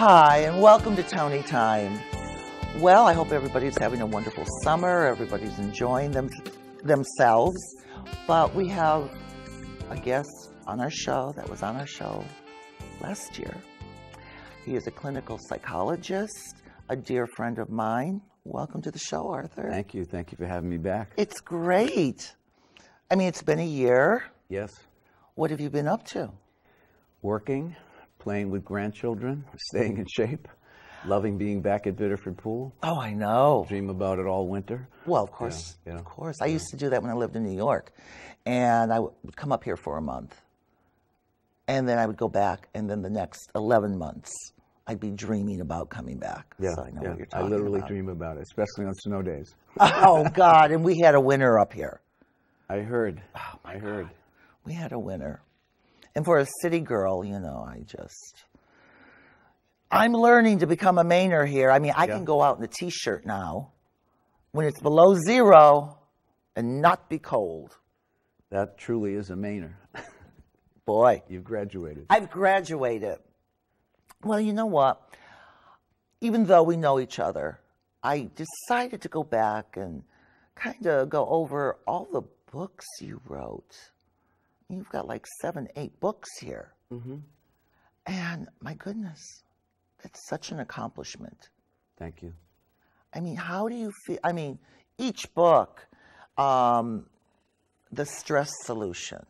Hi, and welcome to Toni Time. Well, I hope everybody's having a wonderful summer. Everybody's enjoying themselves. But we have a guest on our show that was on our show last year. He is a clinical psychologist, a dear friend of mine. Welcome to the show, Arthur. Thank you. Thank you for having me back. It's great. I mean, it's been a year. Yes. What have you been up to? Working, playing with grandchildren, staying in shape, loving being back at Biddeford Pool. Oh, I know. Dream about it all winter. Well, of course. Yeah. Of course. I used to do that when I lived in New York. And I would come up here for a month. And then I would go back. And then the next 11 months, I'd be dreaming about coming back. Yeah, So I know yeah. what you're talking I literally about. dream about it, especially on snow days. Oh, God. And we had a winter up here. I heard. Oh, my I heard. God. We had a winter. And for a city girl, you know, I'm learning to become a Mainer here. I mean, I can go out in a T-shirt now when it's below zero and not be cold. That truly is a Mainer. Boy. You've graduated. I've graduated. Well, you know what? Even though we know each other, I decided to go back and kind of go over all the books you wrote. You've got like 7, 8 books here. Mm-hmm. And my goodness, that's such an accomplishment. Thank you. I mean, how do you feel? I mean, each book, the stress solution,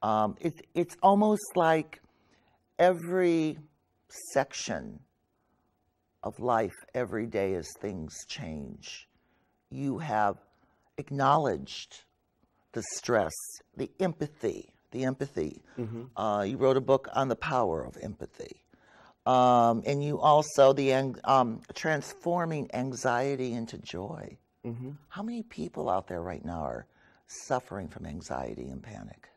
it's almost like every section of life, every day as things change, you have acknowledged the stress, the empathy. Mm-hmm. You wrote a book on the power of empathy. And you also, transforming anxiety into joy. Mm-hmm. How many people out there right now are suffering from anxiety and panic?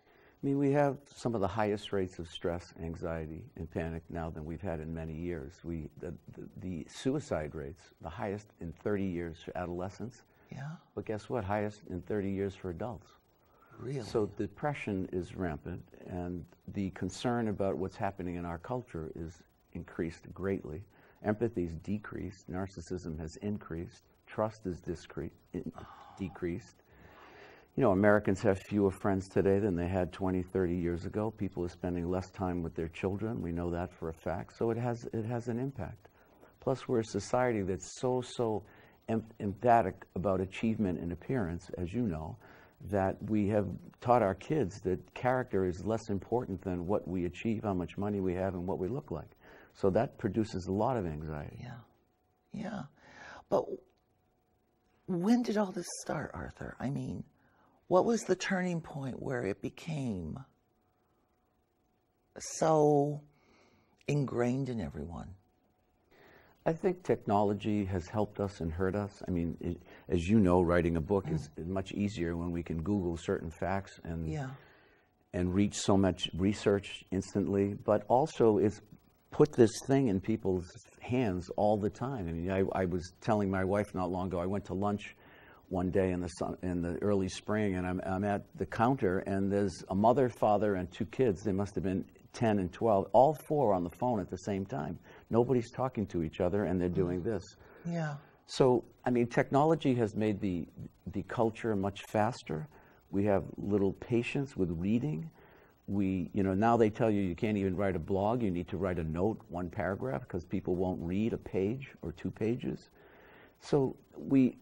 I mean, we have some of the highest rates of stress, anxiety, and panic now than we've had in many years. The suicide rates, the highest in 30 years for adolescents. Yeah. But guess what? Highest in 30 years for adults. Really? So depression is rampant, and the concern about what's happening in our culture is increased greatly. Empathy's decreased, narcissism has increased, trust is decreased. You know, Americans have fewer friends today than they had 20, 30 years ago. People are spending less time with their children. We know that for a fact. So it has an impact. Plus, we're a society that's so emphatic about achievement and appearance, as you know, that we have taught our kids that character is less important than what we achieve, how much money we have, and what we look like. So that produces a lot of anxiety. Yeah. But when did all this start, Arthur? I mean, what was the turning point where it became so ingrained in everyone? I think technology has helped us and hurt us. I mean, as you know, writing a book is much easier when we can Google certain facts and reach so much research instantly. But also, it's put this thing in people's hands all the time. I mean, I was telling my wife not long ago, I went to lunch one day in the early spring, and I'm at the counter, and there's a mother, father, and 2 kids. They must have been 10 and 12, all 4 on the phone at the same time. Nobody's talking to each other, and they're doing this. Yeah. So, I mean, technology has made the culture much faster. We have little patience with reading. Now they tell you can't even write a blog. You need to write a note, 1 paragraph, because people won't read a page or 2 pages. So we're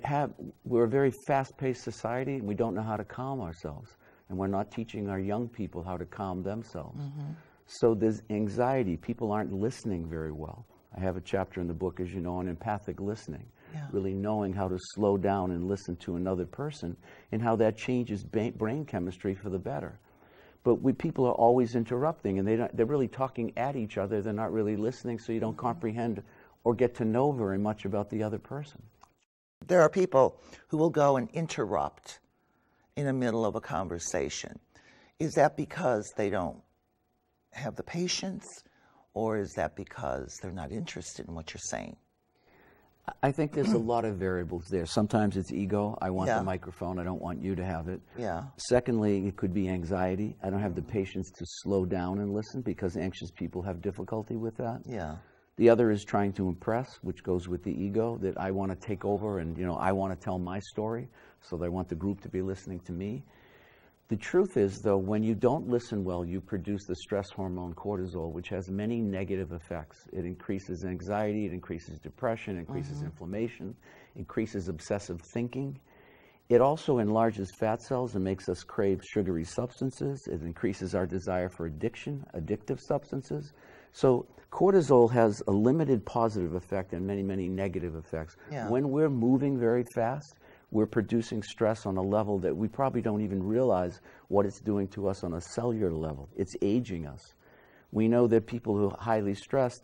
a very fast-paced society, and we don't know how to calm ourselves. And we're not teaching our young people how to calm themselves. Mm-hmm. So there's anxiety. People aren't listening very well. I have a chapter in the book, as you know, on empathic listening, really knowing how to slow down and listen to another person and how that changes brain chemistry for the better. But people are always interrupting, and they're really talking at each other. They're not really listening, so you don't comprehend or get to know very much about the other person. There are people who will go and interrupt in the middle of a conversation. Is that because they don't have the patience, or is that because they're not interested in what you're saying? I think there's a lot of variables there. Sometimes it's ego. I want the microphone. I don't want you to have it. Yeah. Secondly, it could be anxiety. I don't have the patience to slow down and listen because anxious people have difficulty with that. Yeah. The other is trying to impress, which goes with the ego, that I want to take over and, I want to tell my story, so they want the group to be listening to me. The truth is, though, when you don't listen well, you produce the stress hormone cortisol, which has many negative effects. It increases anxiety, it increases depression, it increases inflammation, increases obsessive thinking. It also enlarges fat cells and makes us crave sugary substances. It increases our desire for addictive substances. So cortisol has a limited positive effect and many, many negative effects. Yeah. When we're moving very fast, we're producing stress on a level that we probably don't even realize what it's doing to us on a cellular level. It's aging us. We know that people who are highly stressed,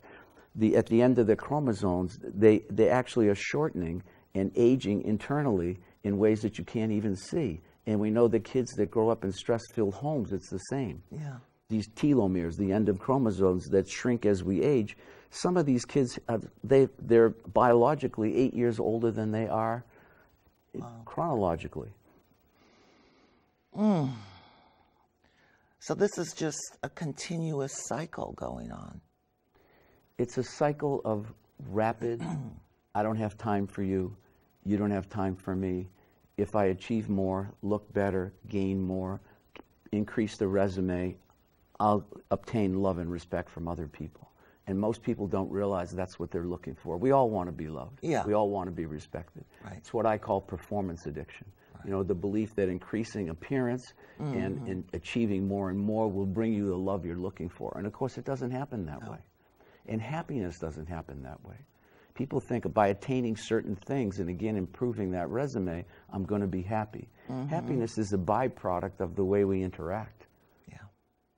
at the end of their chromosomes, they actually are shortening and aging internally in ways that you can't even see. And we know that kids that grow up in stress-filled homes, it's the same. Yeah. These telomeres, the end of chromosomes that shrink as we age, some of these kids, they're biologically 8 years older than they are chronologically. So this is just a continuous cycle going on. It's a cycle of rapid, I don't have time for you, you don't have time for me. If I achieve more, look better, gain more, increase the resume, I'll obtain love and respect from other people. And most people don't realize that's what they're looking for. We all want to be loved. Yeah. We all want to be respected. Right. It's what I call performance addiction. Right. The belief that increasing appearance and achieving more and more will bring you the love you're looking for. And of course, it doesn't happen that way. And happiness doesn't happen that way. People think by attaining certain things and again improving that resume, I'm going to be happy. Happiness is a byproduct of the way we interact. Yeah.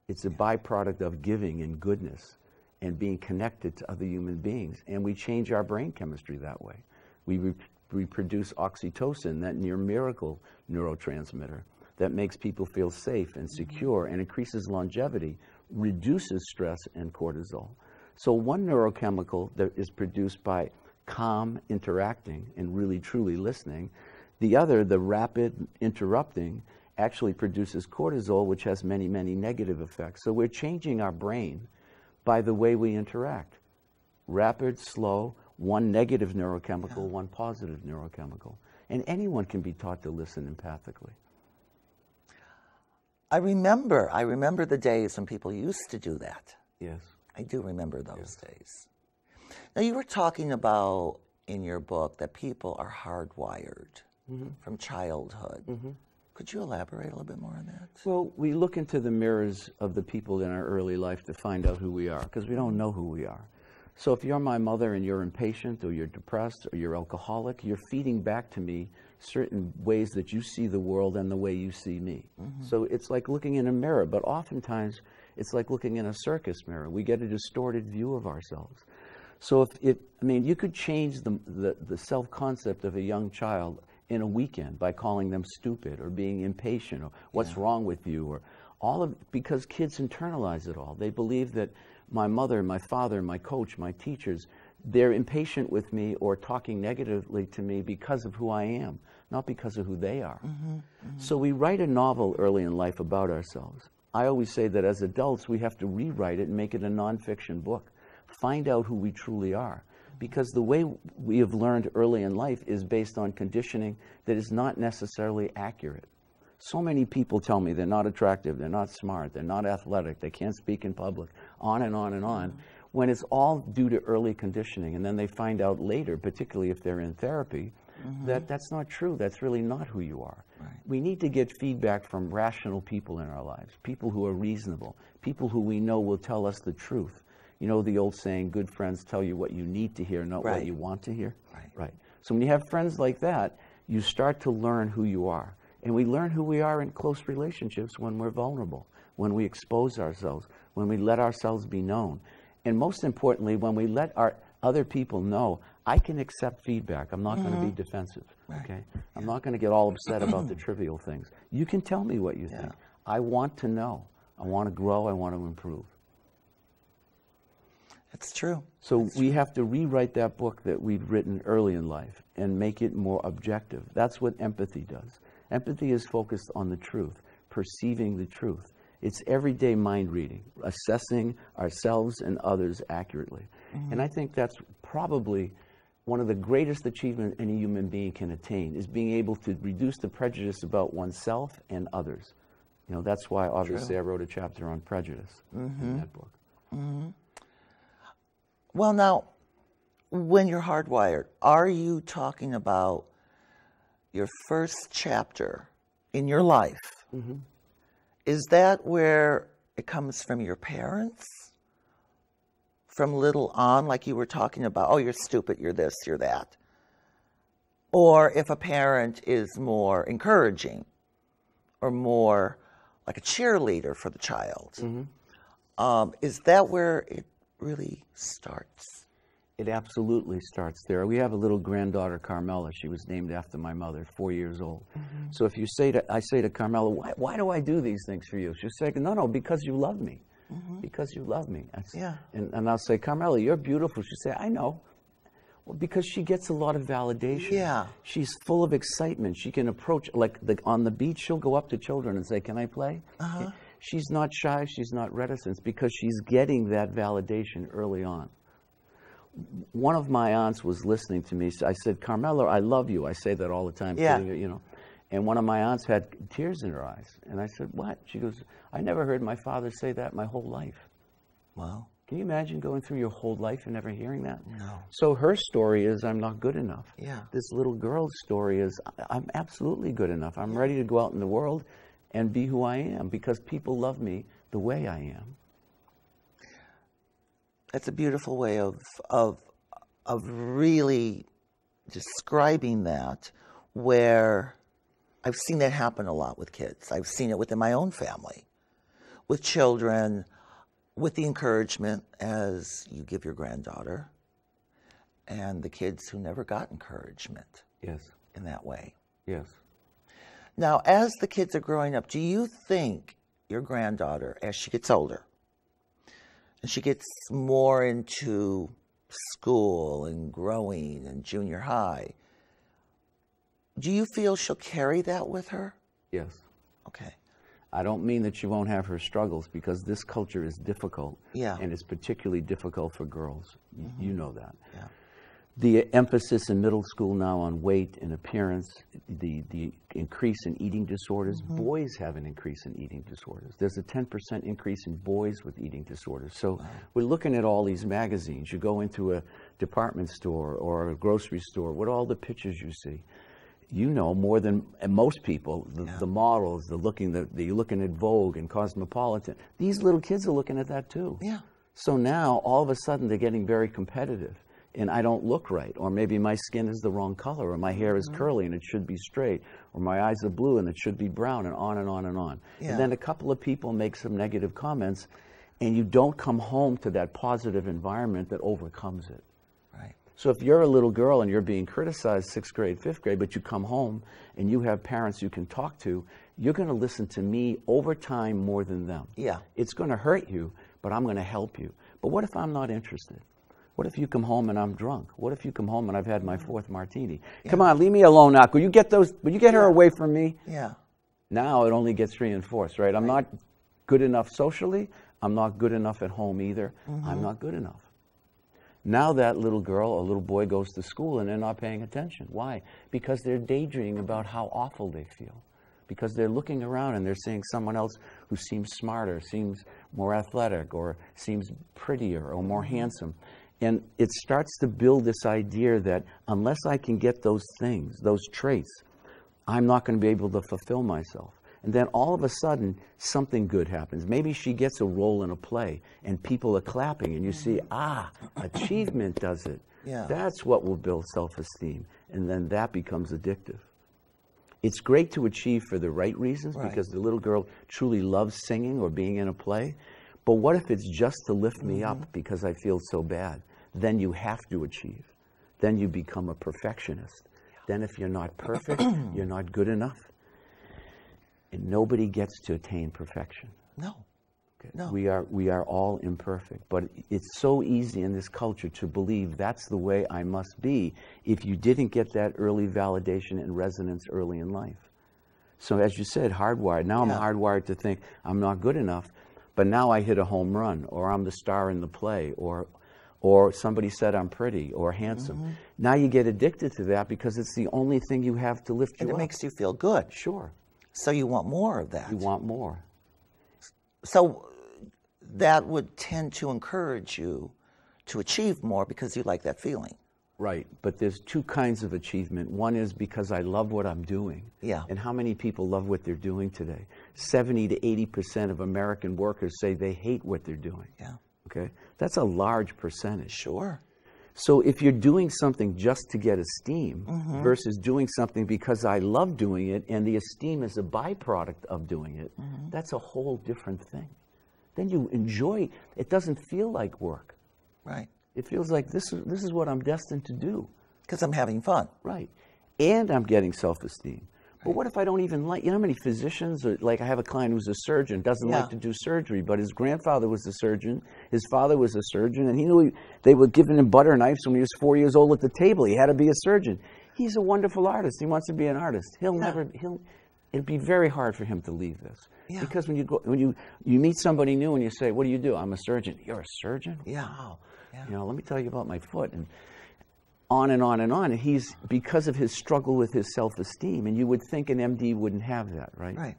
It's a byproduct of giving and goodness and being connected to other human beings. And we change our brain chemistry that way. We produce oxytocin, that near miracle neurotransmitter that makes people feel safe and secure and increases longevity, reduces stress and cortisol. So one neurochemical that is produced by calm interacting and really truly listening, the other, the rapid interrupting, actually produces cortisol, which has many, many negative effects. So we're changing our brain by the way we interact. Rapid, slow, one negative neurochemical, one positive neurochemical. And anyone can be taught to listen empathically. I remember the days when people used to do that. Yes. I do remember those days. Now, you were talking about in your book that people are hardwired from childhood. Could you elaborate a little bit more on that? Well, we look into the mirrors of the people in our early life to find out who we are, because we don't know who we are. So if you're my mother and you're impatient or you're depressed or you're alcoholic, you're feeding back to me certain ways that you see the world and the way you see me. So it's like looking in a mirror, but oftentimes it's like looking in a circus mirror. We get a distorted view of ourselves. So you could change the self-concept of a young child in a weekend by calling them stupid or being impatient or what's wrong with you, or because kids internalize it all. They believe that my mother, my father, my coach, my teachers, they're impatient with me or talking negatively to me because of who I am, not because of who they are. So we write a novel early in life about ourselves. I always say that as adults, we have to rewrite it and make it a nonfiction book. Find out who we truly are. Because the way we have learned early in life is based on conditioning that is not necessarily accurate. So many people tell me they're not attractive, they're not smart, they're not athletic, they can't speak in public, on and on and on, when it's all due to early conditioning. And then they find out later, particularly if they're in therapy, that that's not true. That's really not who you are. Right. We need to get feedback from rational people in our lives, people who are reasonable, people who we know will tell us the truth. You know the old saying, good friends tell you what you need to hear, not what you want to hear? Right. So when you have friends like that, you start to learn who you are. And we learn who we are in close relationships when we're vulnerable, when we expose ourselves, when we let ourselves be known. And most importantly, when we let our other people know, I can accept feedback. I'm not going to be defensive. Okay? I'm not going to get all upset about the trivial things. You can tell me what you think. I want to know. I want to grow. I want to improve. It's true. So we have to rewrite that book that we've written early in life and make it more objective. That's what empathy does. Empathy is focused on the truth, perceiving the truth. It's everyday mind reading, assessing ourselves and others accurately. And I think that's probably one of the greatest achievements any human being can attain, is being able to reduce the prejudice about oneself and others. You know, that's why obviously I wrote a chapter on prejudice in that book. Well, now, when you're hardwired, are you talking about your first chapter in your life? Is that where it comes from your parents? From little on, like you were talking about, oh, you're stupid, you're this, you're that? Or if a parent is more encouraging or more like a cheerleader for the child, is that where it really starts? It absolutely starts there. We have a little granddaughter, Carmela. She was named after my mother, 4 years old. So if you say I say to Carmela, why do I do these things for you? She'll say, no, because you love me. Because you love me. And I'll say, Carmela, you're beautiful. She'll say, I know. Well, because she gets a lot of validation. She's full of excitement. She can approach, like on the beach, she'll go up to children and say, can I play? She's not shy. She's not reticent because she's getting that validation early on. One of my aunts was listening to me. I said, Carmela, I love you. I say that all the time. You know. And one of my aunts had tears in her eyes. And I said, what? She goes, I never heard my father say that my whole life. Wow. Can you imagine going through your whole life and never hearing that? No. So her story is, I'm not good enough. Yeah. This little girl's story is, I'm absolutely good enough. I'm ready to go out in the world and be who I am because people love me the way I am. That's a beautiful way of really describing that, where I've seen that happen a lot with kids. I've seen it within my own family, with children, with the encouragement as you give your granddaughter, and the kids who never got encouragement in that way. Yes. Now, as the kids are growing up, do you think your granddaughter, as she gets older, and she gets more into school and growing and junior high, do you feel she'll carry that with her? Yes. Okay. I don't mean that she won't have her struggles because this culture is difficult. Yeah. And it's particularly difficult for girls. You know that. Yeah. The emphasis in middle school now on weight and appearance, the increase in eating disorders. Boys have an increase in eating disorders. There's a 10% increase in boys with eating disorders. So we're looking at all these magazines. You go into a department store or a grocery store, what are all the pictures you see? You know more than most people, the models, you're looking at Vogue and Cosmopolitan. These little kids are looking at that too. Yeah. So now, all of a sudden, they're getting very competitive. And I don't look right, or maybe my skin is the wrong color, or my hair is curly and it should be straight, or my eyes are blue and it should be brown, and on and on and on. Yeah. And then a couple of people make some negative comments, and you don't come home to that positive environment that overcomes it. Right. So if you're a little girl and you're being criticized 6th grade, 5th grade, but you come home and you have parents you can talk to, you're going to listen to me over time more than them. Yeah. It's going to hurt you, but I'm going to help you. But what if I'm not interested? What if you come home and I'm drunk? What if you come home and I've had my 4th martini? Yeah. Come on, leave me alone now. Will you get her away from me? Yeah. Now it only gets reinforced, right? I'm not good enough socially. I'm not good enough at home either. I'm not good enough. Now that little girl or little boy goes to school and they're not paying attention. Why? Because they're daydreaming about how awful they feel. Because they're looking around and they're seeing someone else who seems smarter, seems more athletic, or seems prettier or more handsome. And it starts to build this idea that unless I can get those things, those traits, I'm not going to be able to fulfill myself. And then all of a sudden, something good happens. Maybe she gets a role in a play and people are clapping and you see, achievement does it. Yeah. That's what will build self-esteem. And then that becomes addictive. It's great to achieve for the right reasons because the little girl truly loves singing or being in a play. But what if it's just to lift me up because I feel so bad? Then you have to achieve. Then you become a perfectionist. Then if you're not perfect, you're not good enough. And nobody gets to attain perfection. No. Okay. No. We are all imperfect. But it's so easy in this culture to believe that's the way I must be if you didn't get that early validation and resonance early in life. So as you said, hardwired. Now I'm hardwired to think I'm not good enough. But now I hit a home run, or I'm the star in the play, or or somebody said I'm pretty or handsome. Now you get addicted to that because it's the only thing you have to lift you And it up. makes you feel good. Sure. So you want more of that. You want more. So that would tend to encourage you to achieve more because you like that feeling. Right, but there's two kinds of achievement. One is because I love what I'm doing. Yeah. And how many people love what they're doing today? 70 to 80% of American workers say they hate what they're doing. Yeah. Okay? That's a large percentage. Sure. So if you're doing something just to get esteem versus doing something because I love doing it and the esteem is a byproduct of doing it, that's a whole different thing. Then you enjoy, it doesn't feel like work. Right. It feels like this is what I'm destined to do. Because I'm having fun. Right. And I'm getting self-esteem. But what if I don't even like, you know how many physicians, like I have a client who's a surgeon, doesn't like to do surgery, but his grandfather was a surgeon, his father was a surgeon, and he knew they were giving him butter knives when he was 4 years old at the table. He had to be a surgeon. He's a wonderful artist. He wants to be an artist. It'd be very hard for him to leave this. Yeah. Because when you meet somebody new and you say, what do? I'm a surgeon. You're a surgeon? Yeah. Wow. Yeah. You know, let me tell you about my foot. And on and on and on. And he's, because of his struggle with his self-esteem, and you would think an MD wouldn't have that, right? Right.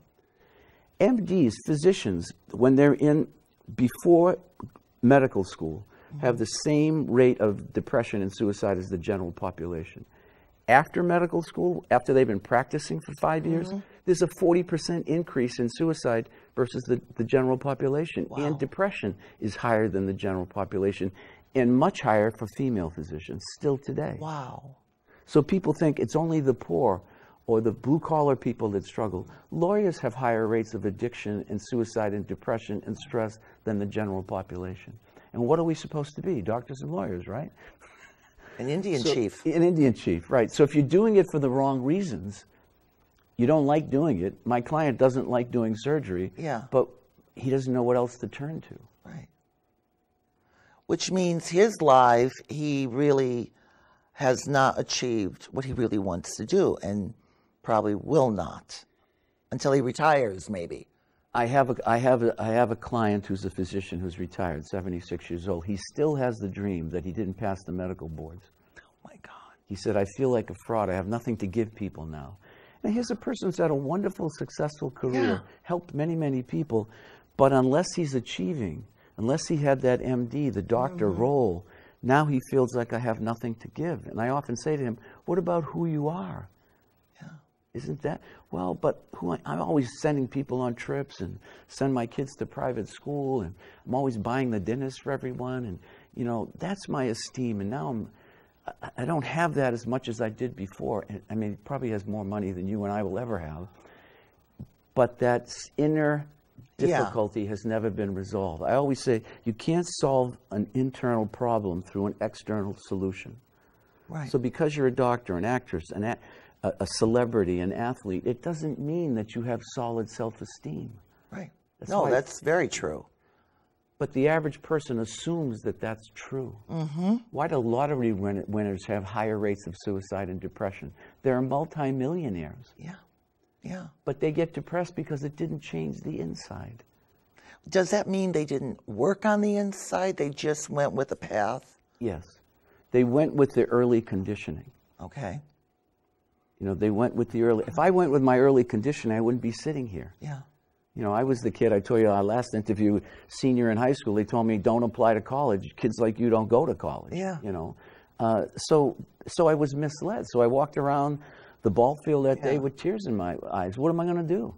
MDs, physicians, when they're before medical school, have the same rate of depression and suicide as the general population. After medical school, after they've been practicing for 5 years, there's a 40% increase in suicide versus the general population. Wow. And depression is higher than the general population, and much higher for female physicians still today. Wow. So people think it's only the poor or the blue-collar people that struggle. Lawyers have higher rates of addiction and suicide and depression and stress than the general population. And what are we supposed to be? Doctors and lawyers, right? An Indian chief. An Indian chief, right. So if you're doing it for the wrong reasons, you don't like doing it. My client doesn't like doing surgery, but he doesn't know what else to turn to. Right. Which means his life, he really has not achieved what he really wants to do, and probably will not until he retires, maybe. I have a client who's a physician who's retired, 76 years old. He still has the dream that he didn't pass the medical boards. Oh my God. He said, I feel like a fraud. I have nothing to give people now. And here's a person who's had a wonderful, successful career, helped many, many people, but unless he's achieving, unless he had that MD, the doctor role, now he feels like I have nothing to give. And I often say to him, what about who you are? Isn't that? Well, but I'm always sending people on trips and send my kids to private school, and I'm always buying the dinners for everyone, and you know, that's my esteem. And now I don't have that as much as I did before. I mean, he probably has more money than you and I will ever have, but that inner difficulty has never been resolved. I always say you can't solve an internal problem through an external solution. Right. So because you're a doctor, an actress, a celebrity, an athlete, it doesn't mean that you have solid self-esteem. Right. No, that's very true. But the average person assumes that that's true. Why do lottery winners have higher rates of suicide and depression? They're multimillionaires. Yeah. Yeah. But they get depressed because it didn't change the inside. Does that mean they didn't work on the inside? They just went with a path? Yes. They went with the early conditioning. Okay. You know, they went with the early. If I went with my early conditioning, I wouldn't be sitting here. Yeah. You know, I was the kid, I told you our last interview, senior in high school, they told me, don't apply to college. Kids like you don't go to college. Yeah. You know, so I was misled. So I walked around the ball field that day with tears in my eyes. What am I going to do?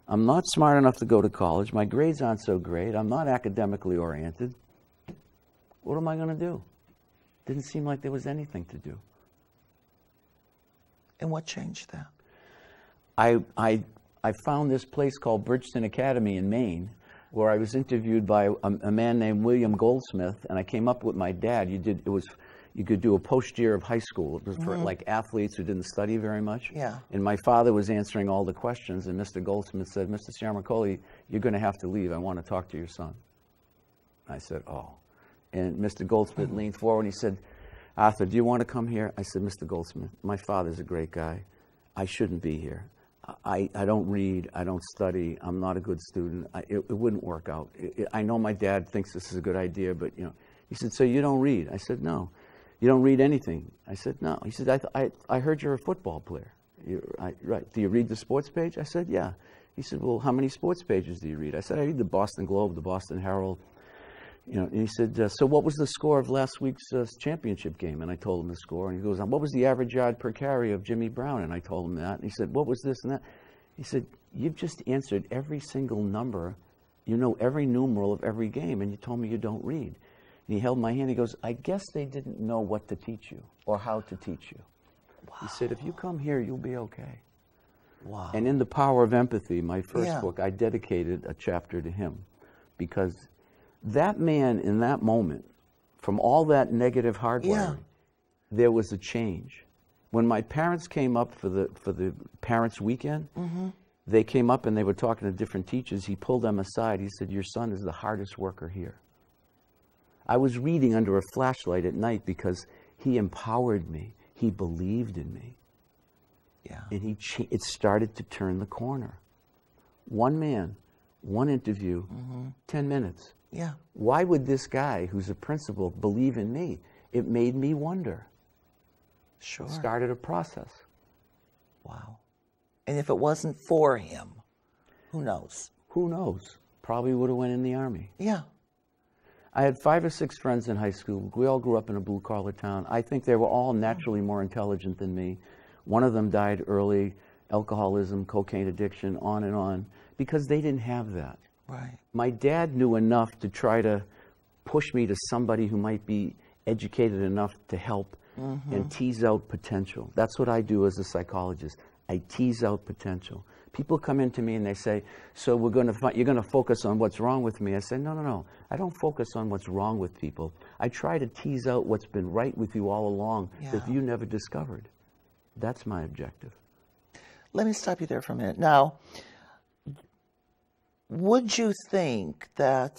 I'm not smart enough to go to college. My grades aren't so great. I'm not academically oriented. What am I going to do? Didn't seem like there was anything to do. And what changed that? I found this place called Bridgeton Academy in Maine, where I was interviewed by a man named William Goldsmith, and I came up with my dad. You could do a post year of high school. It was for like athletes who didn't study very much. Yeah. And my father was answering all the questions, and Mr. Goldsmith said, Mr. Ciaramicoli, you're going to have to leave. I want to talk to your son. I said, oh. And Mr. Goldsmith leaned forward and he said, Arthur, do you want to come here? I said, Mr. Goldsmith, my father's a great guy. I shouldn't be here. I don't read. I don't study. I'm not a good student. It wouldn't work out. I know my dad thinks this is a good idea, but you know, He said, so you don't read? I said, no. You don't read anything? I said, no. He said, I heard you're a football player. Right. Do you read the sports page? I said, yeah. He said, well, how many sports pages do you read? I said, I read the Boston Globe, the Boston Herald. You know, and he said, so what was the score of last week's championship game? And I told him the score. And he goes, what was the average yard per carry of Jimmy Brown? And I told him that. And he said, what was this and that? He said, you've just answered every single number. You know every numeral of every game, and you told me you don't read. And he held my hand. He goes, I guess they didn't know what to teach you or how to teach you. Wow. He said, if you come here, you'll be okay. Wow. And in The Power of Empathy, my first book, I dedicated a chapter to him, because that man in that moment, from all that negative hardwiring, there was a change. When my parents came up for the parents' weekend, they came up and they were talking to different teachers. He pulled them aside. He said, your son is the hardest worker here. I was reading under a flashlight at night because he empowered me. He believed in me. Yeah. And it started to turn the corner. One man, one interview, 10 minutes. Yeah. Why would this guy, who's a principal, believe in me? It made me wonder. Sure. Started a process. Wow. And if it wasn't for him, who knows? Who knows? Probably would have went in the Army. Yeah. I had 5 or 6 friends in high school. We all grew up in a blue-collar town. I think they were all naturally more intelligent than me. One of them died early, alcoholism, cocaine addiction, on, because they didn't have that. Right. My dad knew enough to try to push me to somebody who might be educated enough to help and tease out potential. That's what I do as a psychologist. I tease out potential. People come into me and they say, so you're going to focus on what's wrong with me. I say, no. I don't focus on what's wrong with people. I try to tease out what's been right with you all along that you never discovered. That's my objective. Let me stop you there for a minute. Now, would you think that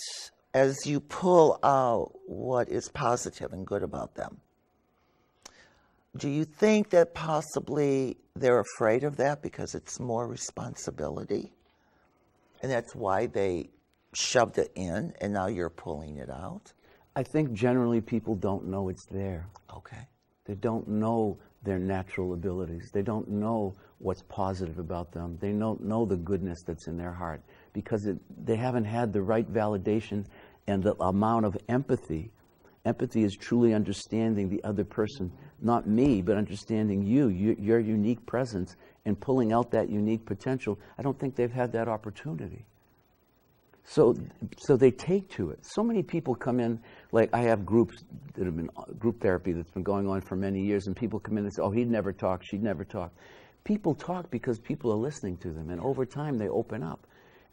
as you pull out what is positive and good about them, do you think that possibly they're afraid of that because it's more responsibility? And that's why they shoved it in and now you're pulling it out? I think generally people don't know it's there. Okay. They don't know their natural abilities. They don't know what's positive about them. They don't know the goodness that's in their heart because they haven't had the right validation and the amount of empathy. Empathy is truly understanding the other person, not me, but understanding you, your unique presence, and pulling out that unique potential. I don't think they've had that opportunity. So they take to it. So many people come in, like I have groups that have been group therapy that's been going on for many years, and people come in and say, oh, he'd never talk, she'd never talk. People talk because people are listening to them, and over time they open up.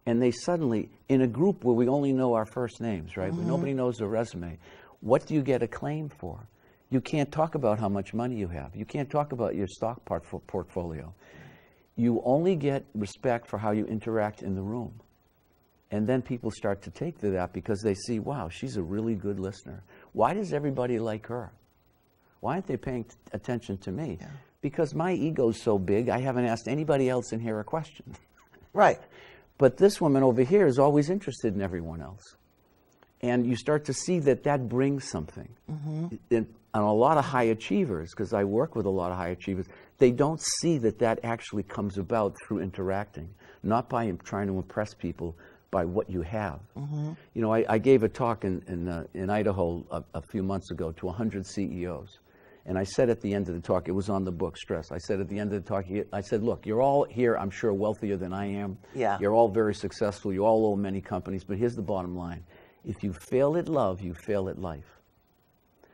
And they suddenly, in a group where we only know our first names, right, where nobody knows their resume, what do you get acclaim for? You can't talk about how much money you have. You can't talk about your stock portfolio. You only get respect for how you interact in the room. And then people start to take to that because they see, wow, she's a really good listener. Why does everybody like her? Why aren't they paying attention to me? Yeah. Because my ego's so big, I haven't asked anybody else in here a question. Right. But this woman over here is always interested in everyone else. And you start to see that that brings something. And a lot of high achievers, because I work with a lot of high achievers, they don't see that that actually comes about through interacting, not by trying to impress people by what you have. You know, I gave a talk in Idaho a few months ago to 100 CEOs. And I said at the end of the talk, it was on the book, Stress. I said at the end of the talk, I said, look, you're all here, I'm sure, wealthier than I am. Yeah. You're all very successful. You all own many companies. But here's the bottom line. If you fail at love, you fail at life.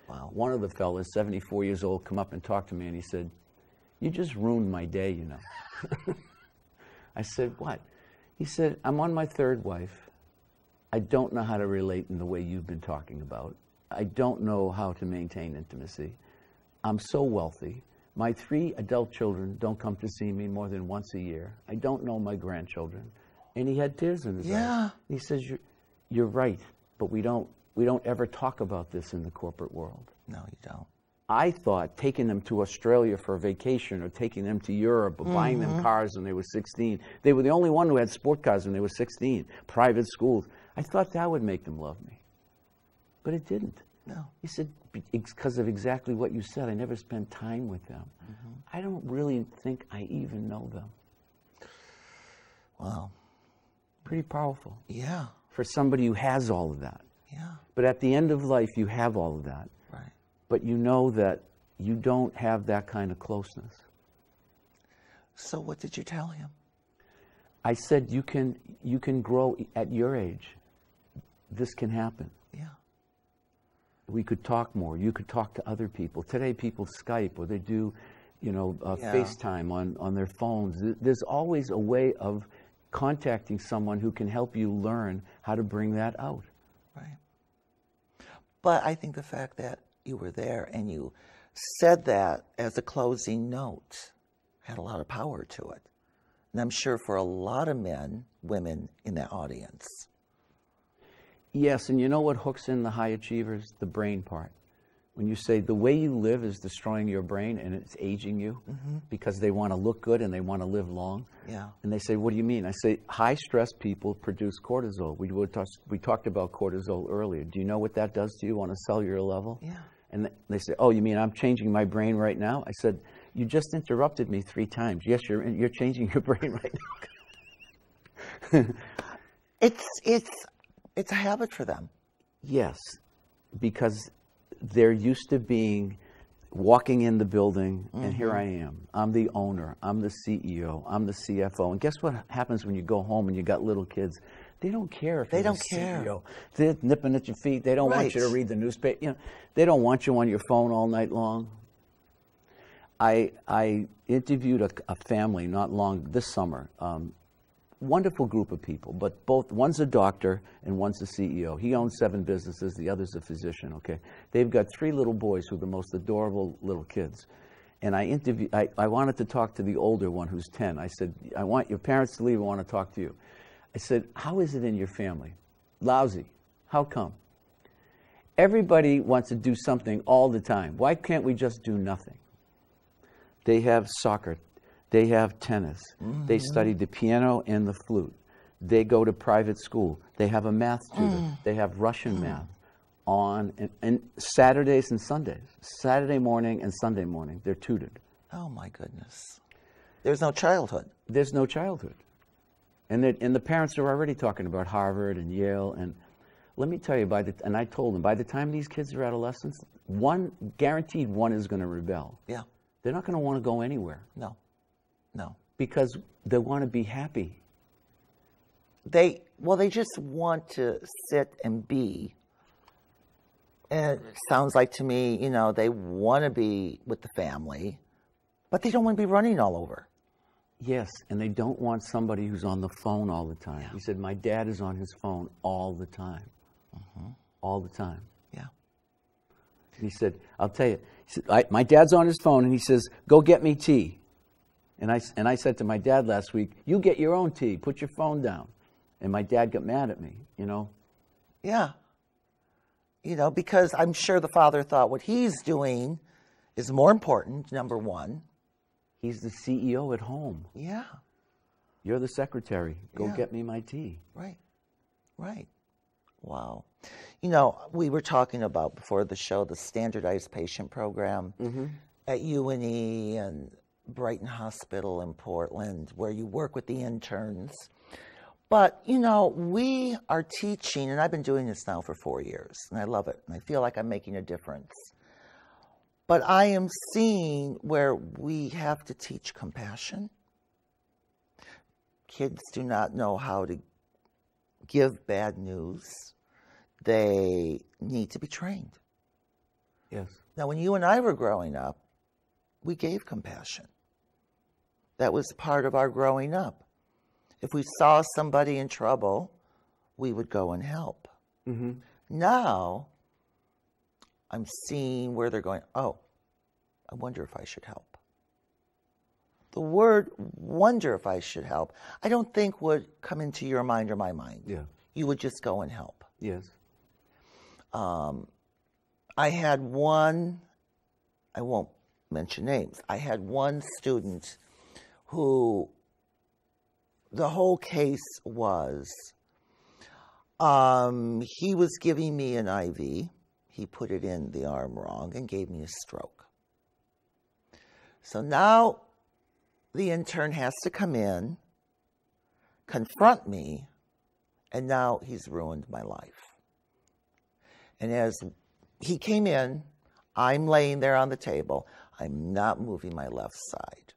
Wow. One of the fellas, 74 years old, come up and talk to me, and he said, you just ruined my day, you know. I said, what? He said, I'm on my 3rd wife. I don't know how to relate in the way you've been talking about. I don't know how to maintain intimacy. I'm so wealthy. My 3 adult children don't come to see me more than once a year. I don't know my grandchildren. And he had tears in his eyes. He says, you're right, but we don't ever talk about this in the corporate world. No, you don't. I thought taking them to Australia for a vacation or taking them to Europe or buying them cars when they were 16. They were the only one who had sport cars when they were 16, private schools. I thought that would make them love me. But it didn't. No. He said, because of exactly what you said, I never spend time with them. I don't really think I even know them. Wow. Pretty powerful. Yeah. For somebody who has all of that. Yeah. But at the end of life, you have all of that. Right. But you know that you don't have that kind of closeness. So what did you tell him? I said, you can grow at your age. This can happen. Yeah. We could talk more. You could talk to other people. Today, people Skype or they do, Yeah. FaceTime on their phones. There's always a way of contacting someone who can help you learn how to bring that out. Right. But I think the fact that you were there and you said that as a closing note had a lot of power to it. And I'm sure for a lot of men, women in that audience. Yes, and you know what hooks in the high achievers? The brain part. When you say the way you live is destroying your brain and it's aging you because they want to look good and they want to live long. Yeah. And they say, what do you mean? I say, high stress people produce cortisol. We talked about cortisol earlier. Do you know what that does to you on a cellular level? Yeah. And they say, oh, you mean I'm changing my brain right now? I said, you just interrupted me 3 times. Yes, you're changing your brain right now. It's a habit for them. Yes, because they're used to walking in the building, and here I am. I'm the owner. I'm the CEO. I'm the CFO. And guess what happens when you go home and you got little kids? They don't care if They you're don't the care. CEO. They're nipping at your feet. They don't want you to Right. read the newspaper. They don't want you on your phone all night long. I interviewed a family not long this summer. Wonderful group of people, but one's a doctor and one's a CEO. He owns 7 businesses, the other's a physician, okay? They've got 3 little boys who are the most adorable little kids. And I wanted to talk to the older one who's 10. I said, I want your parents to leave, I want to talk to you. I said, how is it in your family? Lousy. How come? Everybody wants to do something all the time. Why can't we just do nothing? They have soccer. They have tennis. They study the piano and the flute. They go to private school. They have a math tutor. They have Russian math and Saturdays and Sundays. Saturday morning and Sunday morning, they're tutored. Oh my goodness. There's no childhood. There's no childhood. And the parents are already talking about Harvard and Yale. And let me tell you, and I told them, by the time these kids are adolescents, guaranteed one is going to rebel. Yeah. They're not going to want to go anywhere. No. No. Because they want to be happy. They just want to sit and be. And it sounds like to me, they want to be with the family, but they don't want to be running all over. Yes, and they don't want somebody who's on the phone all the time. Yeah. He said, my dad is on his phone all the time. All the time. Yeah. He said, I'll tell you, he said, my dad's on his phone, and he says, go get me tea. And I said to my dad last week, you get your own tea, put your phone down. And my dad got mad at me, Yeah. Because I'm sure the father thought what he's doing is more important, number one. He's the CEO at home. Yeah. You're the secretary. Go Yeah. get me my tea. Right. Right. Wow. We were talking about before the show the standardized patient program at UNE and Brighton Hospital in Portland, where you work with the interns. But, we are teaching, and I've been doing this now for 4 years, and I love it, and I feel like I'm making a difference. But I am seeing where we have to teach compassion. Kids do not know how to give bad news. They need to be trained. Yes. Now, when you and I were growing up, we gave compassion. That was part of our growing up. If we saw somebody in trouble, we would go and help. Now, I'm seeing where they're going, oh, I wonder if I should help. The word wonder if I should help, I don't think would come into your mind or my mind. Yeah. You would just go and help. Yes. I had one, I won't mention names, I had one student who the whole case was, he was giving me an IV, he put it in the arm wrong and gave me a stroke. So now the intern has to come in, confront me, and now he's ruined my life. And as he came in, I'm laying there on the table. I'm not moving my left side.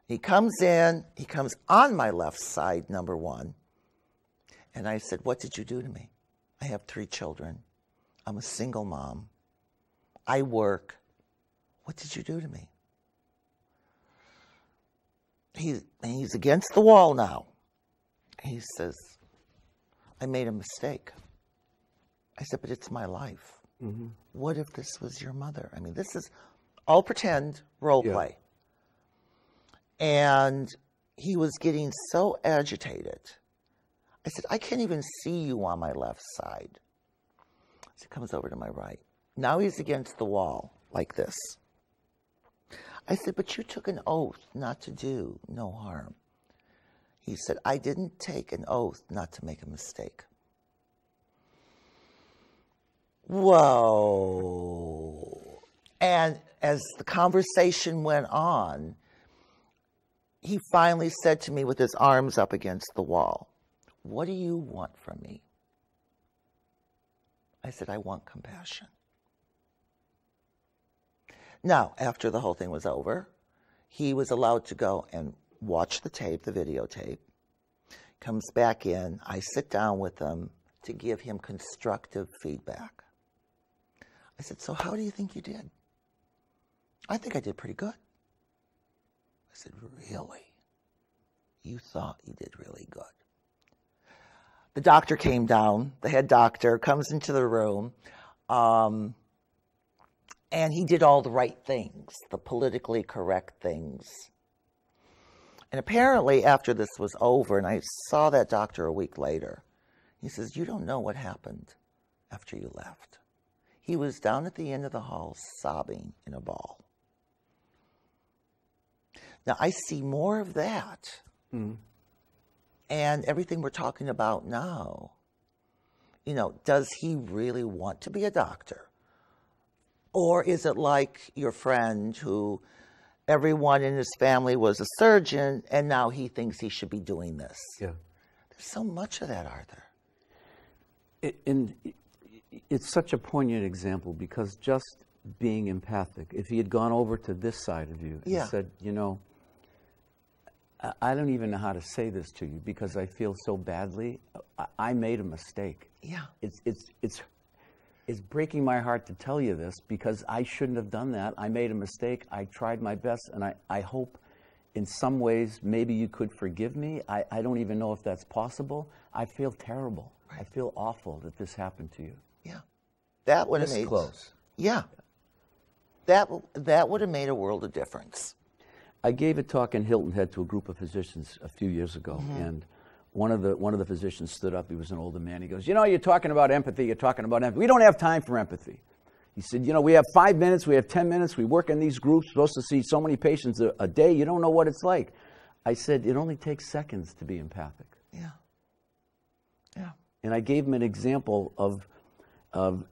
He comes in, he comes on my left side, number one. And I said, what did you do to me? I have 3 children. I'm a single mom. I work. What did you do to me? He's against the wall now. He says, I made a mistake. I said, but it's my life. Mm-hmm. What if this was your mother? I mean, this is all pretend, role play. And he was getting so agitated. I said, I can't even see you on my left side. So he comes over to my right. Now he's against the wall, like this. I said, but you took an oath not to do no harm. He said, I didn't take an oath not to make a mistake. Whoa. And as the conversation went on, he finally said to me with his arms up against the wall, what do you want from me? I said, I want compassion. Now, after the whole thing was over, he was allowed to go and watch the tape, the videotape, comes back in. I sit down with him to give him constructive feedback. I said, so how do you think you did? I think I did pretty good. I said, really? You thought you did really good? The doctor came down, the head doctor comes into the room, and he did all the right things, the politically correct things. And apparently after this was over, and I saw that doctor a week later, he says, you don't know what happened after you left. He was down at the end of the hall sobbing in a ball. Now, I see more of that. Mm. And everything we're talking about now, you know, does he really want to be a doctor? Or is it like your friend who everyone in his family was a surgeon and now he thinks he should be doing this? Yeah. There's so much of that, Arthur. It's such a poignant example because just being empathic, if he had gone over to this side of you and said, you know, I don't even know how to say this to you because I feel so badly. I made a mistake. Yeah. It's breaking my heart to tell you this because I shouldn't have done that. I made a mistake. I tried my best, and I hope in some ways maybe you could forgive me. I don't even know if that's possible. I feel terrible. Right. I feel awful that this happened to you. Yeah. That would have made close. Yeah. That would have made a world of difference. I gave a talk in Hilton Head to a group of physicians a few years ago, and one of the physicians stood up. He was an older man. He goes, you know, you're talking about empathy. You're talking about empathy. We don't have time for empathy. He said, you know, we have 5 minutes. We have 10 minutes. We work in these groups. We're supposed to see so many patients a day. You don't know what it's like. I said, it only takes seconds to be empathic. Yeah. Yeah. And I gave him an example of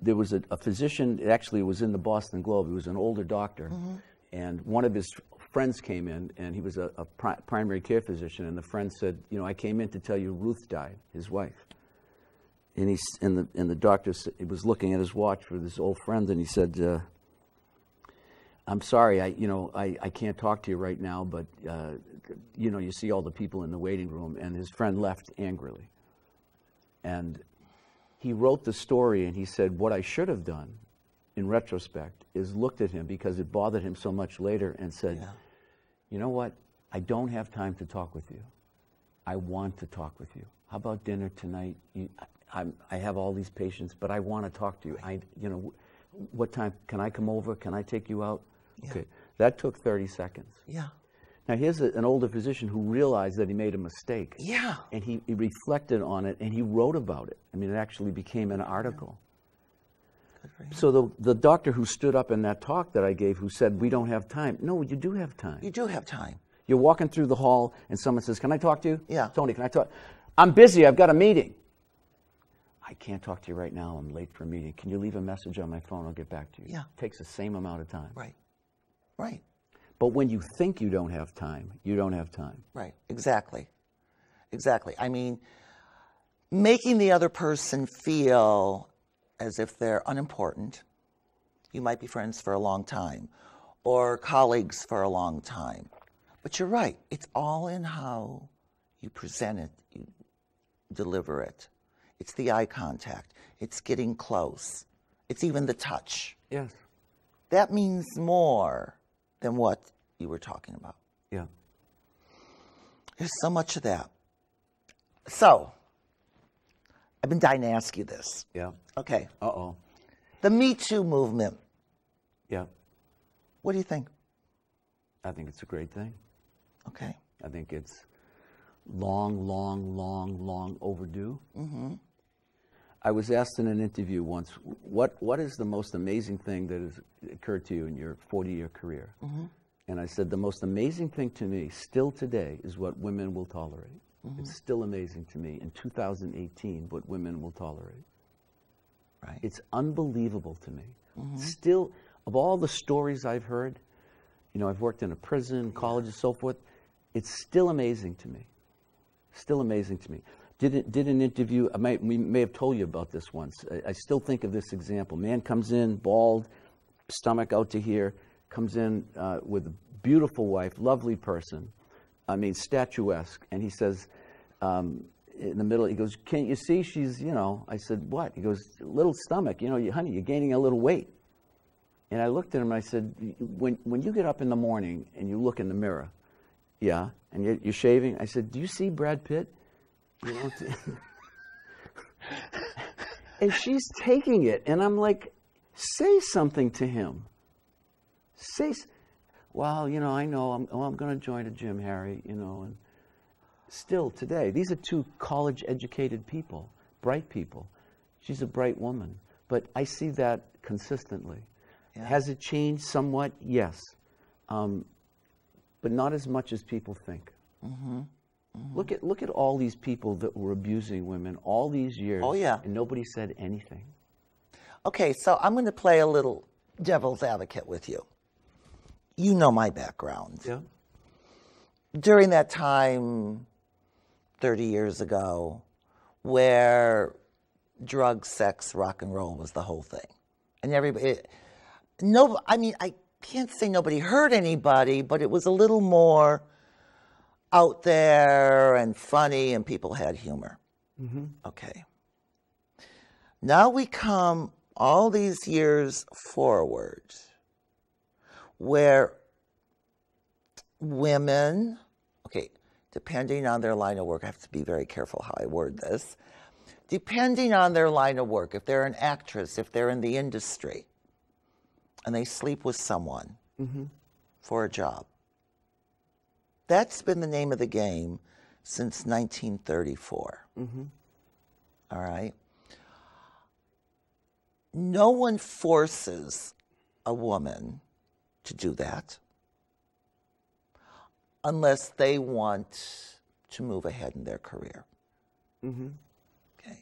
there was a physician. Actually, it was in the Boston Globe. He was an older doctor, and one of his friends came in, and he was a primary care physician, and the friend said, you know, I came in to tell you Ruth died, his wife. And the doctor was looking at his watch for this old friend, and he said, I'm sorry, I can't talk to you right now, but you know, you see all the people in the waiting room. And his friend left angrily. And he wrote the story, and he said, what I should have done in retrospect is looked at him because it bothered him so much later and said, you know what? I don't have time to talk with you. I want to talk with you. How about dinner tonight? I have all these patients, but I want to talk to you. You know, what time? Can I come over? Can I take you out? Yeah. Okay. That took 30 seconds. Yeah. Now, here's an older physician who realized that he made a mistake. Yeah. And he reflected on it, and he wrote about it. I mean, it actually became an article. So the doctor who stood up in that talk that I gave, who said, we don't have time. No, you do have time. You do have time. You're walking through the hall, and someone says, can I talk to you? Yeah. Tony, can I talk? I'm busy. I've got a meeting. I can't talk to you right now. I'm late for a meeting. Can you leave a message on my phone? I'll get back to you. Yeah. It takes the same amount of time. Right. Right. But when you think you don't have time, you don't have time. Right. Exactly. Exactly. I mean, making the other person feel as if they're unimportant. You might be friends for a long time or colleagues for a long time. But you're right. It's all in how you present it, you deliver it. It's the eye contact. It's getting close. It's even the touch. Yes. That means more than what you were talking about. Yeah. There's so much of that. So, I've been dying to ask you this. Yeah. Okay. Uh-oh. The Me Too movement. Yeah. What do you think? I think it's a great thing. Okay. I think it's long overdue. Mm-hmm. I was asked in an interview once, what is the most amazing thing that has occurred to you in your 40-year career? Mm-hmm. And I said, the most amazing thing to me still today is what women will tolerate. Mm-hmm. It's still amazing to me in 2018 what women will tolerate. Right. It's unbelievable to me. Mm-hmm. Still, of all the stories I've heard, you know, I've worked in a prison, college, and so forth, it's still amazing to me. Still amazing to me. Did an interview, we may have told you about this once. I still think of this example. Man comes in, bald, stomach out to here, comes in with a beautiful wife, lovely person, I mean, statuesque. And he says, in the middle, he goes, can't you see she's, you know, I said, what? He goes, little stomach, you know, honey, you're gaining a little weight. And I looked at him and I said, when you get up in the morning and you look in the mirror, yeah, and you're shaving, I said, do you see Brad Pitt? You know, and she's taking it, and I'm like, say something to him. Well, you know, I know, I'm going to join a gym, Harry, you know, and still today, these are two college-educated people, bright people. She's a bright woman, but I see that consistently. Yeah. Has it changed somewhat? Yes, but not as much as people think. Mm-hmm. Mm-hmm. Look at all these people that were abusing women all these years. Oh, yeah. And nobody said anything. Okay, so I'm going to play a little devil's advocate with you. You know my background. Yeah. During that time, 30 years ago, where drugs, sex, rock and roll was the whole thing. And everybody, I can't say nobody hurt anybody, but it was a little more out there and funny, and people had humor. Mm-hmm. Okay. Now we come all these years forward where women, okay, depending on their line of work, I have to be very careful how I word this, depending on their line of work, if they're an actress, if they're in the industry, and they sleep with someone for a job, that's been the name of the game since 1934. Mm-hmm. All right? No one forces a woman to do that unless they want to move ahead in their career. Mm-hmm. Okay.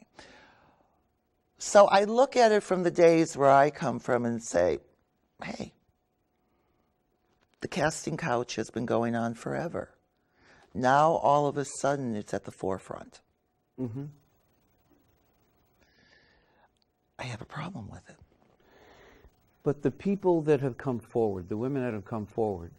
So I look at it from the days where I come from and say, hey, the casting couch has been going on forever. Now, all of a sudden, it's at the forefront. Mm-hmm. I have a problem with it. But the people that have come forward, the women that have come forward,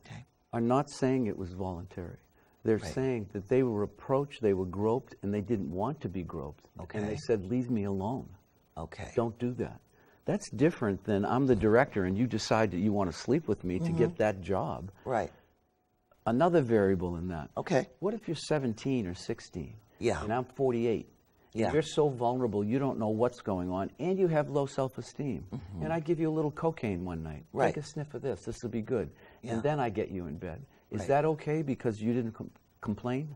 are not saying it was voluntary. They're saying that they were approached, they were groped, and they didn't want to be groped. Okay. And they said, leave me alone. Okay. Don't do that. That's different than I'm the director and you decide that you want to sleep with me to get that job. Right. Another variable in that. Okay. What if you're 17 or 16? Yeah. And I'm 48. Yeah. You're so vulnerable, you don't know what's going on, and you have low self-esteem. Mm-hmm. And I give you a little cocaine one night. Right. Take a sniff of this. This will be good. Yeah. And then I get you in bed. Is that okay because you didn't complain?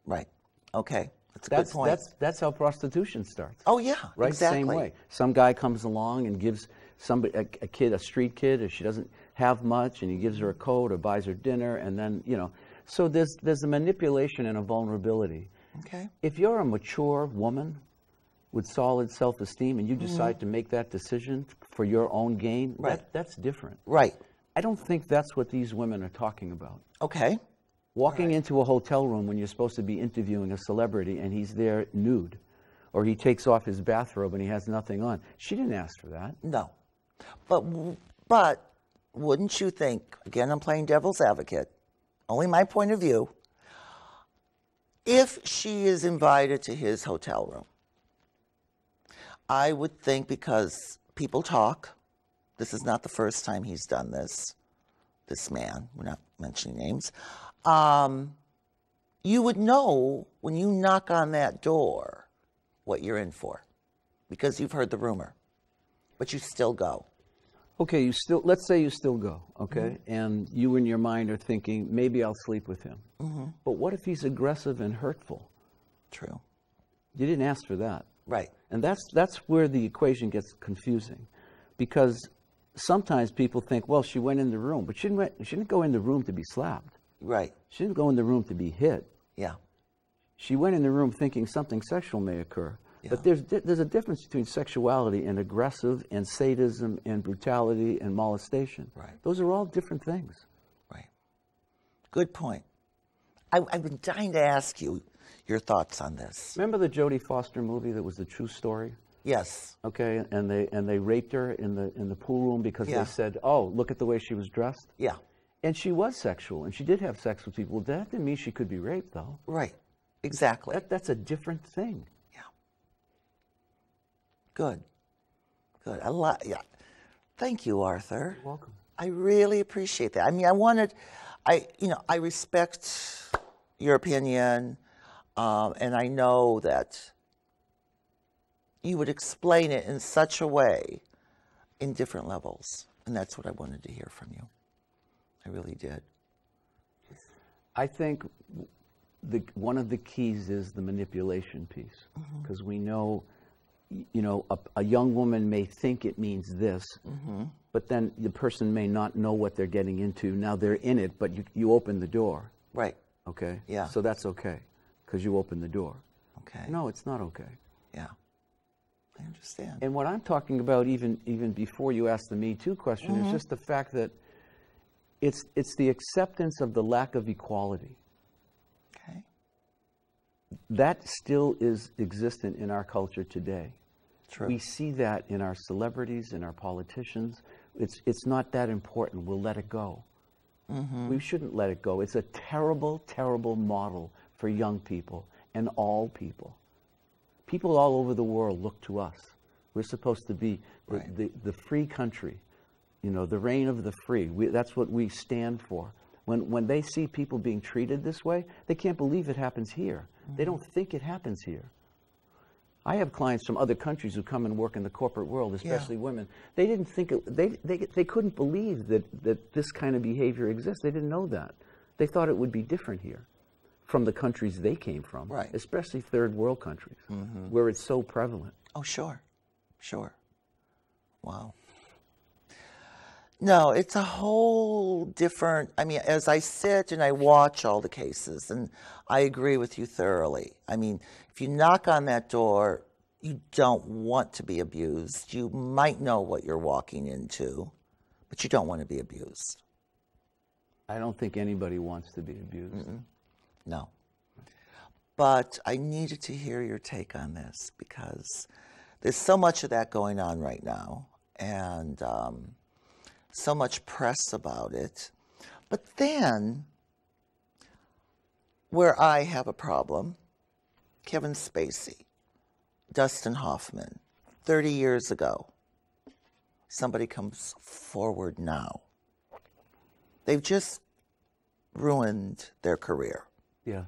Right. Okay. That's a good point. That's how prostitution starts. Oh, yeah. Right? Exactly. Same way. Some guy comes along and gives somebody, a kid, a street kid, if she doesn't have much, and he gives her a coat or buys her dinner, and then, you know. So there's a manipulation and a vulnerability. Okay. If you're a mature woman with solid self-esteem and you decide to make that decision for your own gain, Right. that's different. Right. I don't think that's what these women are talking about. Okay. Walking into a hotel room when you're supposed to be interviewing a celebrity and he's there nude, or he takes off his bathrobe and he has nothing on. She didn't ask for that. No. But wouldn't you think, again, I'm playing devil's advocate, only my point of view, if she is invited to his hotel room, I would think, because people talk, this is not the first time he's done this man, we're not mentioning names, you would know when you knock on that door what you're in for, because you've heard the rumor, but you still go. Okay, let's say you still go, okay? And you in your mind are thinking, maybe I'll sleep with him. But what if he's aggressive and hurtful? True. You didn't ask for that. Right. And that's where the equation gets confusing. Because sometimes people think, well, she went in the room, but she didn't go in the room to be slapped. Right. She didn't go in the room to be hit. Yeah. She went in the room thinking something sexual may occur. Yeah. But there's a difference between sexuality and aggressive and sadism and brutality and molestation. Right. Those are all different things. Right. Good point. I've been dying to ask you your thoughts on this. Remember the Jodie Foster movie that was the true story? Yes. Okay, and they raped her in the pool room because Yeah. they said, "Oh, look at the way she was dressed." Yeah. And she was sexual, and she did have sex with people. That didn't mean she could be raped, though. Right. Exactly. That's a different thing. Yeah. Good. Good. Yeah. Thank you, Arthur. You're welcome. I really appreciate that. I mean, I respect your opinion, and I know that you would explain it in such a way in different levels. And that's what I wanted to hear from you. I really did. I think one of the keys is the manipulation piece, because we know, a young woman may think it means this, but then the person may not know what they're getting into. Now they're in it, but you open the door. Right. Okay? Yeah. So that's okay, because you open the door. Okay. No, it's not okay. Yeah. I understand. And what I'm talking about, even before you ask the Me Too question, is just the fact that it's the acceptance of the lack of equality. Okay. That still is existent in our culture today. True. We see that in our celebrities, in our politicians. It's not that important. We'll let it go. We shouldn't let it go. It's a terrible, terrible model for young people and all people. People all over the world look to us. We're supposed to be the free country, the reign of the free. That's what we stand for. When they see people being treated this way, they can't believe it happens here. They don't think it happens here. I have clients from other countries who come and work in the corporate world, especially women. They didn't think they couldn't believe that this kind of behavior exists. They didn't know that. They thought it would be different here from the countries they came from, especially third world countries, where it's so prevalent. Oh, sure. Sure. Wow. No, it's a whole different, as I sit and I watch all the cases, and I agree with you thoroughly. If you knock on that door, you don't want to be abused. You might know what you're walking into, but you don't want to be abused. I don't think anybody wants to be abused. No. But I needed to hear your take on this, because there's so much of that going on right now, and so much press about it. But then, where I have a problem, Kevin Spacey, Dustin Hoffman, 30 years ago, somebody comes forward now. They've just ruined their career. Yeah.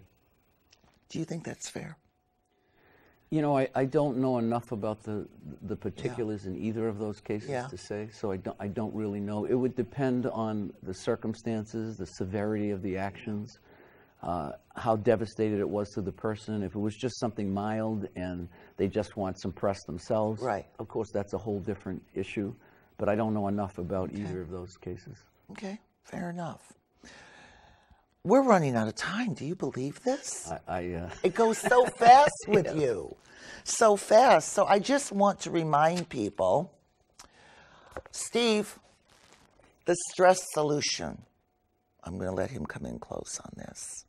Do you think that's fair? I don't know enough about the particulars in either of those cases to say, so I don't really know. It would depend on the circumstances, the severity of the actions, how devastated it was to the person. If it was just something mild and they just want some press themselves, of course that's a whole different issue, but I don't know enough about either of those cases. Okay, fair enough. we're running out of time. Do you believe this? It goes so fast with you. So fast. So I just want to remind people, Steve, the stress solution. I'm going to let him come in close on this.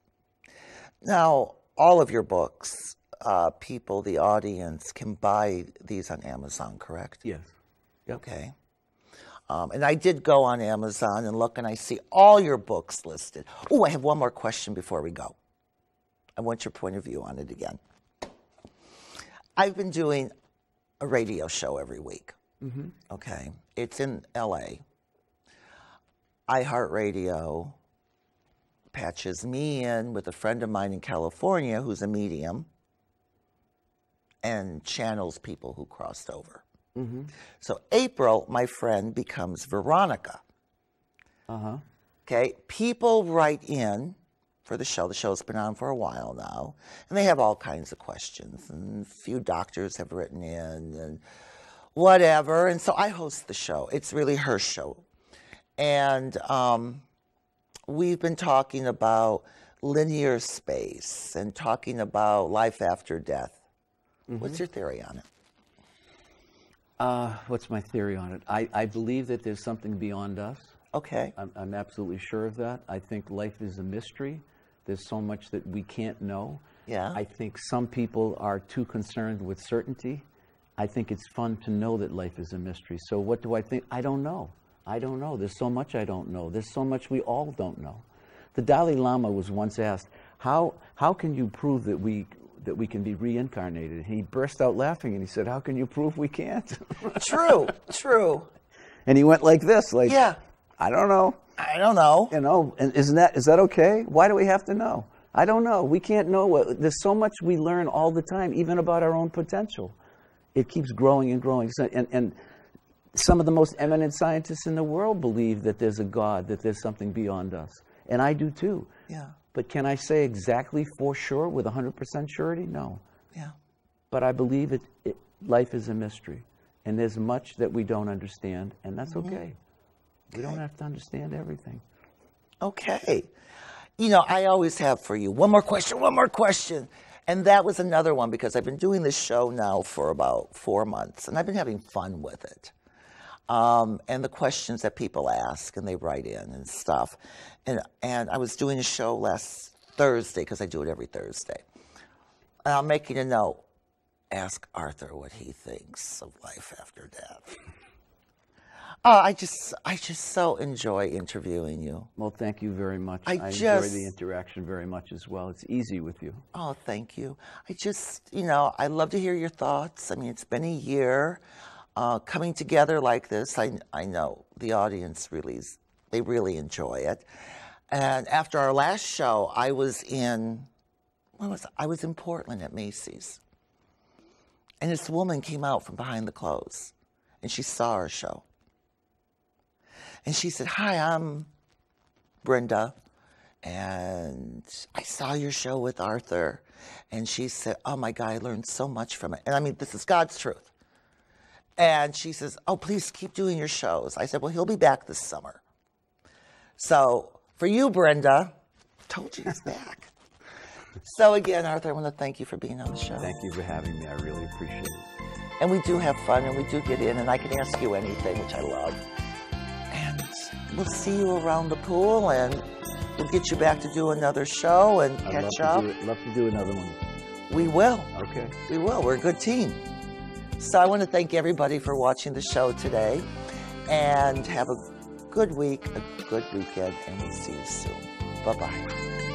Now, all of your books, people, the audience, can buy these on Amazon, correct? Yes. Yep. Okay. And I did go on Amazon and look, and I see all your books listed. Oh, I have one more question before we go. I want your point of view on it again. I've been doing a radio show every week. Mm-hmm. Okay. It's in L.A. iHeartRadio patches me in with a friend of mine in California who's a medium and channels people who crossed over. Mm-hmm. So April, my friend, becomes Veronica. Uh-huh. Okay. People write in for the show. The show's been on for a while now, and they have all kinds of questions. And a few doctors have written in and whatever. And so I host the show. It's really her show. And we've been talking about linear space and talking about life after death. Mm-hmm. What's your theory on it? What's my theory on it? I believe that there's something beyond us. Okay. I'm absolutely sure of that. I think life is a mystery. There's so much that we can't know. Yeah. I think some people are too concerned with certainty. I think it's fun to know that life is a mystery. So what do I think? I don't know. I don't know. There's so much I don't know. There's so much we all don't know. The Dalai Lama was once asked, how can you prove that we can be reincarnated? And he burst out laughing and he said, how can you prove we can't? True, true. And he went like this, like, yeah. I don't know. I don't know. You know, and is that okay? Why do we have to know? I don't know. We can't know. There's so much we learn all the time, even about our own potential. It keeps growing and growing. And some of the most eminent scientists in the world believe that there's a God, that there's something beyond us. And I do too. Yeah. But can I say exactly for sure with 100% surety? No. Yeah. But I believe life is a mystery. And there's much that we don't understand, and that's okay. We don't have to understand everything. Okay. You know, I always have for you, one more question. And that was another one because I've been doing this show now for about 4 months, and I've been having fun with it. And the questions that people ask and they write in and stuff. And I was doing a show last Thursday, because I do it every Thursday. And I'm making a note, ask Arthur what he thinks of life after death. I just so enjoy interviewing you. Well, thank you very much. I enjoy the interaction very much as well. It's easy with you. Oh, thank you. I love to hear your thoughts. I mean, it's been a year. Coming together like this, I know the audience they really enjoy it. And after our last show, I was in Portland at Macy's. And this woman came out from behind the clothes, and she saw our show. And she said, "Hi, I'm Brenda, and I saw your show with Arthur." And she said, "Oh my God, I learned so much from it." And I mean, this is God's truth. And she says, "Oh, please keep doing your shows." I said, "Well, he'll be back this summer." So for you, Brenda, told you he's back. So again, Arthur, I want to thank you for being on the show. Thank you for having me. I really appreciate it. And we do have fun, and we do get in, and I can ask you anything, which I love. And we'll see you around the pool, and we'll get you back to do another show and catch up. I'd love to do another one. We will. Okay. We will. We're a good team. So I want to thank everybody for watching the show today, and have a good week, a good weekend, and we'll see you soon. Bye-bye.